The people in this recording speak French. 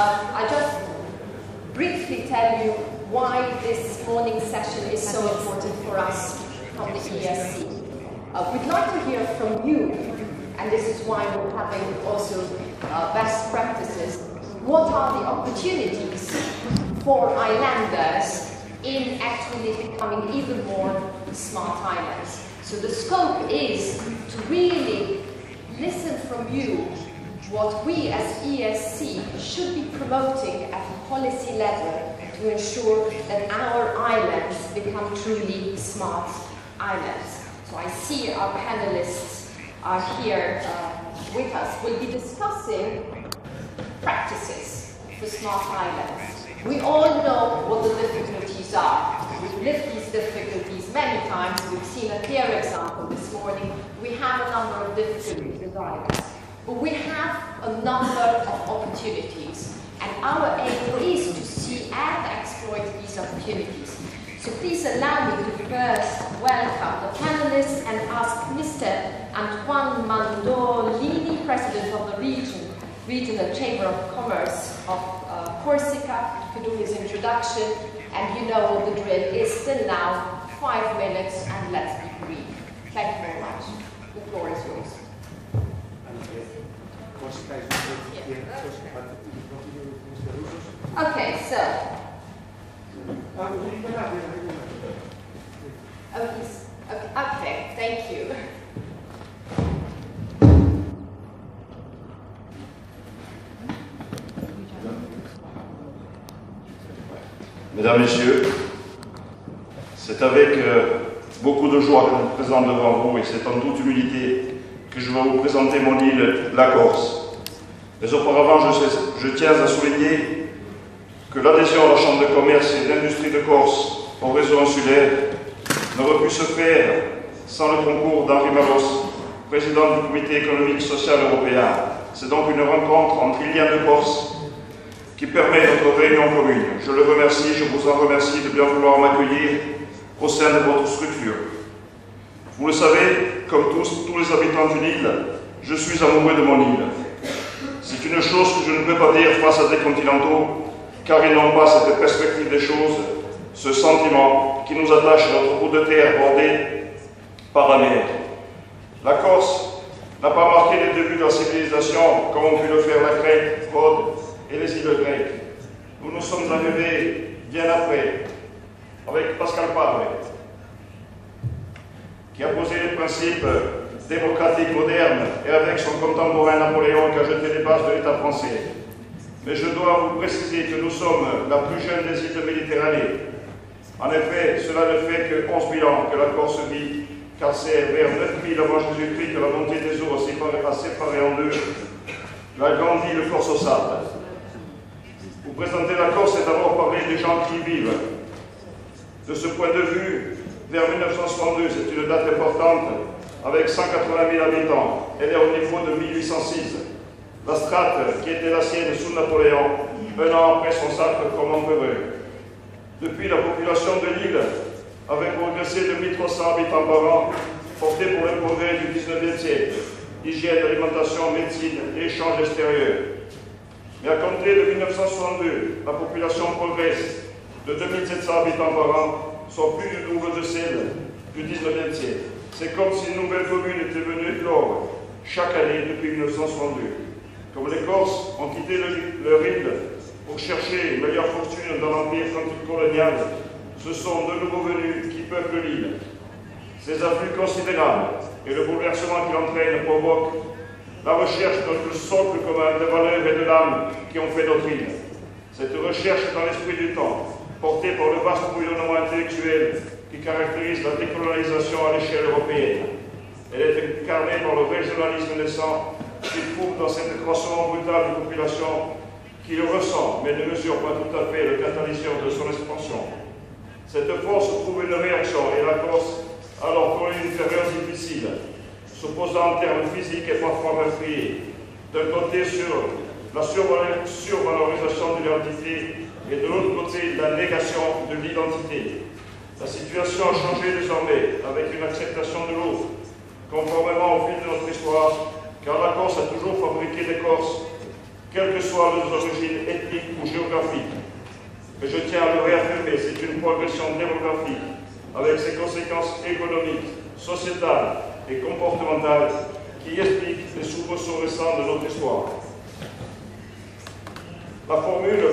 I just briefly tell you why this morning session is so important for us from the ESC. We'd like to hear from you, and this is why we're having also best practices. What are the opportunities for islanders in actually becoming even more smart islands? So the scope is to really listen from you what we as ESC should be promoting at a policy level to ensure that our islands become truly smart islands. So I see our panelists are here with us. We'll be discussing practices for smart islands. We all know what the difficulties are. We've lived these difficulties many times. We've seen a clear example this morning. We have a number of difficulties with islands. But we have a number of opportunities, and our aim is to see and exploit these opportunities. So please allow me to first welcome the panelists and ask Mr. Antoine Mandolini, President of the Regional Chamber of Commerce of Corsica, to do his introduction. And you know what the drill is still now, 5 minutes, and let's be brief. Thank you very much. The floor is yours. Okay, so. Okay, thank you. Mesdames, Messieurs, c'est avec beaucoup de joie que je me présente devant vous et c'est en toute humilité que je vais vous présenter mon île, la Corse. Mais auparavant, je tiens à souligner que l'adhésion à la Chambre de commerce et d'industrie de Corse au réseau insulaire n'aurait pu se faire sans le concours d'Henri Maros, président du Comité économique social européen. C'est donc une rencontre entre Iliens de Corse qui permet notre réunion commune. Je le remercie, je vous en remercie de bien vouloir m'accueillir au sein de votre structure. Vous le savez, comme tous les habitants d'une île, je suis amoureux de mon île. C'est une chose que je ne peux pas dire face à des continentaux, car ils n'ont pas cette perspective des choses, ce sentiment qui nous attache à notre bout de terre bordé par la mer. La Corse n'a pas marqué les débuts de la civilisation comme ont pu le faire la Crète, Rhodes et les îles grecques. Nous nous sommes arrivés bien après, avec Pascal Pabre, qui a posé les principes démocratiques modernes, et avec son contemporain Napoléon qui a jeté les bases de l'État français. Mais je dois vous préciser que nous sommes la plus jeune des îles de Méditerranée. En effet, cela ne fait que 11 000 ans que la Corse vit, car c'est vers 9 000 avant Jésus-Christ que la montée des eaux a séparé en deux la grande île Corse au sable. Vous présenter la Corse, c'est d'abord parler des gens qui y vivent. De ce point de vue, vers 1962, c'est une date importante, avec 180 000 habitants. Elle est au niveau de 1806. La strate qui était la sienne sous Napoléon, un an après son sacre comme empereur. Depuis, la population de l'île avait progressé de 1300 habitants par an, portée pour le progrès du 19e siècle. Hygiène, alimentation, médecine et échanges extérieurs. Mais à compter de 1962, la population progresse de 2700 habitants par an, soit plus du double de celle du 19e siècle. C'est comme si une nouvelle commune était venue éclore chaque année depuis 1962. Comme les Corses ont quitté leur île pour chercher une meilleure fortune dans l'empire colonial, ce sont de nouveaux venus qui peuplent l'île. Ces afflux considérables et le bouleversement qu'il entraîne provoquent la recherche de notre socle commun de valeurs et de l'âme qui ont fait notre île. Cette recherche dans l'esprit du temps, portée par le vaste bouillonnement intellectuel qui caractérise la décolonisation à l'échelle européenne. Elle est incarnée par le régionalisme naissant qui trouve dans cet accroissement brutal de population qui le ressent, mais ne mesure pas tout à fait le catalyseur de son expansion. Cette force trouve une réaction et la Corse, alors qu'on une période difficile, s'opposant en termes physiques et parfois meurtriers, d'un côté sur la survalorisation de l'identité et de l'autre côté la négation de l'identité. La situation a changé désormais avec une acceptation de l'autre, conformément au fil de notre histoire, car la Corse a toujours fabriqué des Corses, quelles que soient leurs origines ethniques géographique. Mais je tiens à le réaffirmer, c'est une progression démographique avec ses conséquences économiques, sociétales et comportementales qui expliquent les soubresauts récents de notre histoire. La formule